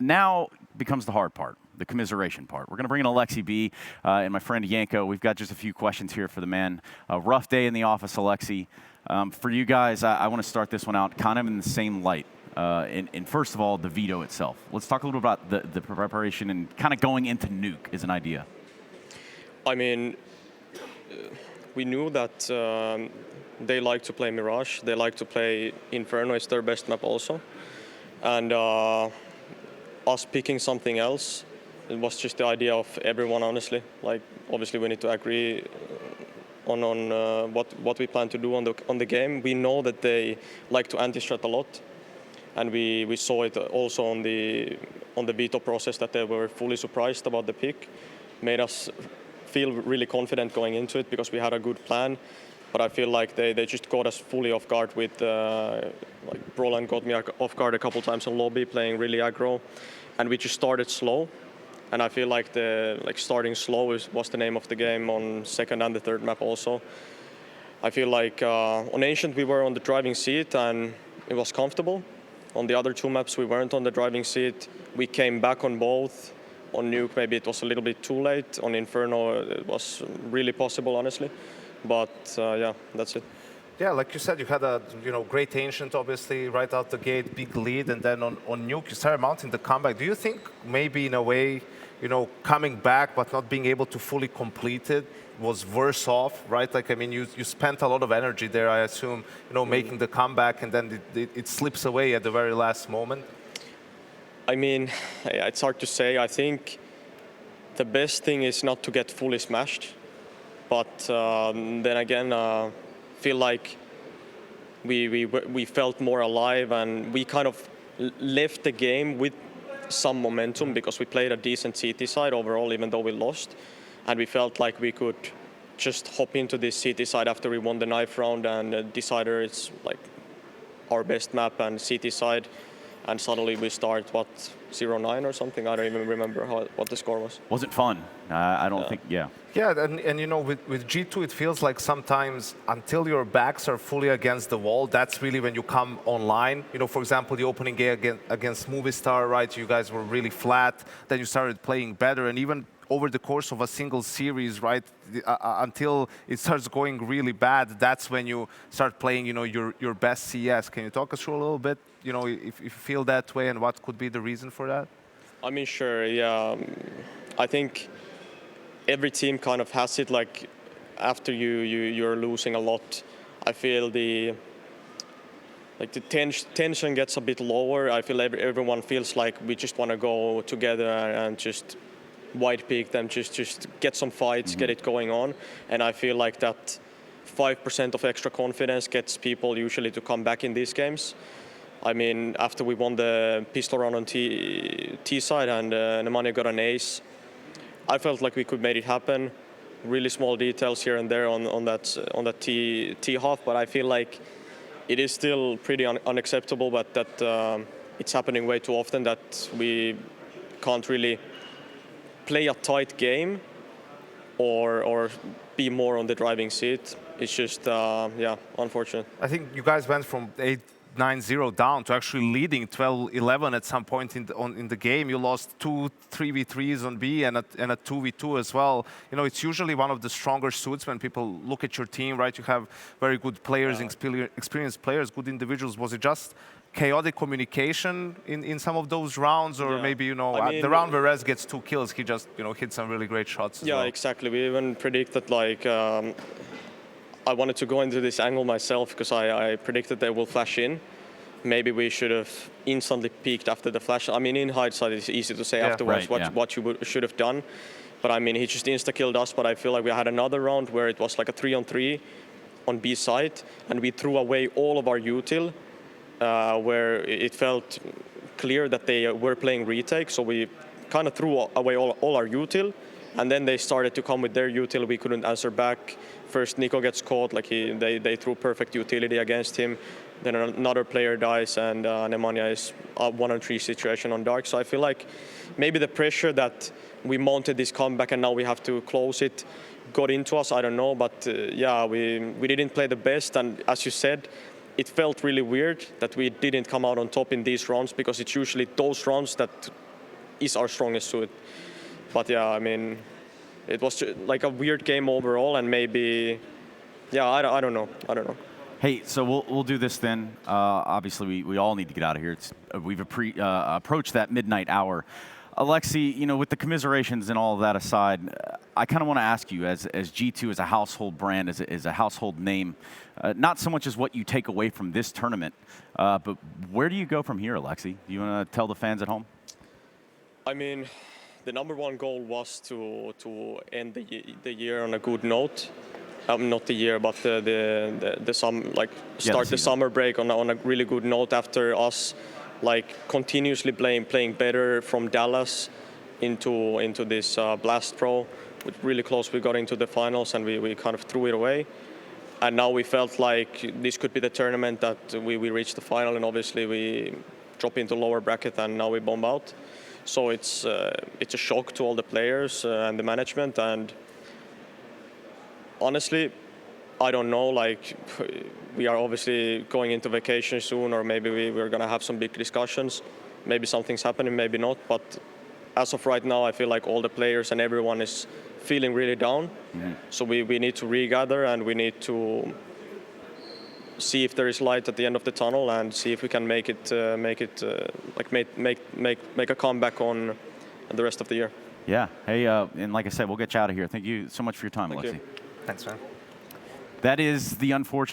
now becomes the hard part, the commiseration part. We're going to bring in Aleksib and my friend Yanko. We've got just a few questions here for the man. A rough day in the office, Aleksib. For you guys, I want to start this one out kind of in the same light. And first of all, the veto itself. Let's talk a little about the preparation and kind of going into Nuke as an idea. I mean, we knew that they like to play Mirage. They like to play Inferno. It's their best map also. And us picking something else, it was just the idea of everyone, honestly. Like, obviously, we need to agree on what we plan to do on the game. We know that they like to anti-strat a lot, and we saw it also on the veto process that they were fully surprised about the pick. Made us feel really confident going into it because we had a good plan. But I feel like they just got us fully off guard with, like Roland got me off guard a couple times in lobby, playing really aggro. And we just started slow. And I feel like starting slow was the name of the game on second and the third map also. I feel like on Ancient we were on the driving seat and it was comfortable. On the other two maps we weren't on the driving seat. We came back on both. On Nuke maybe it was a little bit too late. On Inferno it was really possible, honestly. But yeah, that's it. Yeah, like you said, you had a great Ancient, obviously, right out the gate, big lead, and then on Nuke you started mounting the comeback. Do you think maybe in a way, coming back but not being able to fully complete it was worse off, right? Like, I mean, you spent a lot of energy there, I assume, making the comeback, and then it slips away at the very last moment? I mean, it's hard to say. I think the best thing is not to get fully smashed. But then again, feel like we felt more alive and we kind of left the game with some momentum because we played a decent CT side overall, even though we lost. And we felt like we could just hop into this CT side after we won the knife round and Decider is like our best map and CT side. And suddenly we start, 0-9 or something? I don't even remember what the score was. Was it fun? I don't think, yeah. Yeah, and with G2, it feels like sometimes until your backs are fully against the wall, that's really when you come online. For example, the opening game against Movistar, right? You guys were really flat. Then you started playing better, and even over the course of a single series, right, until it starts going really bad, that's when you start playing, your best CS. Can you talk us through a little bit, if you feel that way and what could be the reason for that? I mean, sure, yeah. I think every team kind of has it, like, after you're losing a lot, I feel the tension gets a bit lower. I feel everyone feels like we just want to go together and just white peak them, just get some fights, get it going on. And I feel like that 5% of extra confidence gets people usually to come back in these games. I mean, after we won the pistol round on T side and Nemanja got an ace, I felt like we could make it happen. Really small details here and there on that T half, but I feel like it is still pretty unacceptable, but that it's happening way too often that we can't really play a tight game or be more on the driving seat. It's just, yeah, unfortunate. I think you guys went from 9-0 down to actually leading 12-11 at some point in the game. You lost 2 3v3s on B and a 2v2 as well. It's usually one of the stronger suits when people look at your team, right? You have very good players, experienced players, good individuals. Was it just chaotic communication in some of those rounds, or maybe I mean, the round where Rez gets 2 kills, he just hit some really great shots as well? Yeah, exactly. We even predicted, like, I wanted to go into this angle myself because I predicted they will flash in. Maybe we should have instantly peeked after the flash. I mean, in hindsight, it's easy to say afterwards what you should have done. But I mean, he just insta-killed us. But I feel like we had another round where it was like a 3-on-3 on B side, and we threw away all of our util, where it felt clear that they were playing retake. So we kind of threw away all our util, and then they started to come with their util. We couldn't answer back. First, Nico gets caught, like they threw perfect utility against him. Then another player dies, and Nemanja is a 1-on-3 situation on Dark. So I feel like maybe the pressure that we mounted this comeback and now we have to close it got into us, I don't know. But yeah, we didn't play the best. And as you said, it felt really weird that we didn't come out on top in these rounds, because it's usually those rounds that is our strongest suit. But yeah, I mean, it was like a weird game overall, and maybe, yeah, I don't know. Hey, so we'll do this then. Obviously, we all need to get out of here. We've approached that midnight hour. Aleksib, you know, with the commiserations and all of that aside, I kind of want to ask you, as G2 as a household brand, as a household name, not so much as what you take away from this tournament, but where do you go from here, Aleksib? Do you want to tell the fans at home? I mean, the #1 goal was to end the year on a good note. Not the year, but start the summer break on a really good note after us like continuously playing better from Dallas into this Blast Pro. With really close, we got into the finals and we kind of threw it away. And now we felt like this could be the tournament that we reached the final, and obviously we drop into lower bracket and now we bomb out. So it's a shock to all the players and the management. And honestly, I don't know, like, we are obviously going into vacation soon, or maybe we're going to have some big discussions. Maybe something's happening, maybe not. But as of right now, I feel like all the players and everyone is feeling really down. Mm-hmm. So we need to regather, and we need to see if there is light at the end of the tunnel, and see if we can make a comeback on the rest of the year. Yeah. Hey, and like I said, we'll get you out of here. Thank you so much for your time, Aleksib. Thanks, man. That is the unfortunate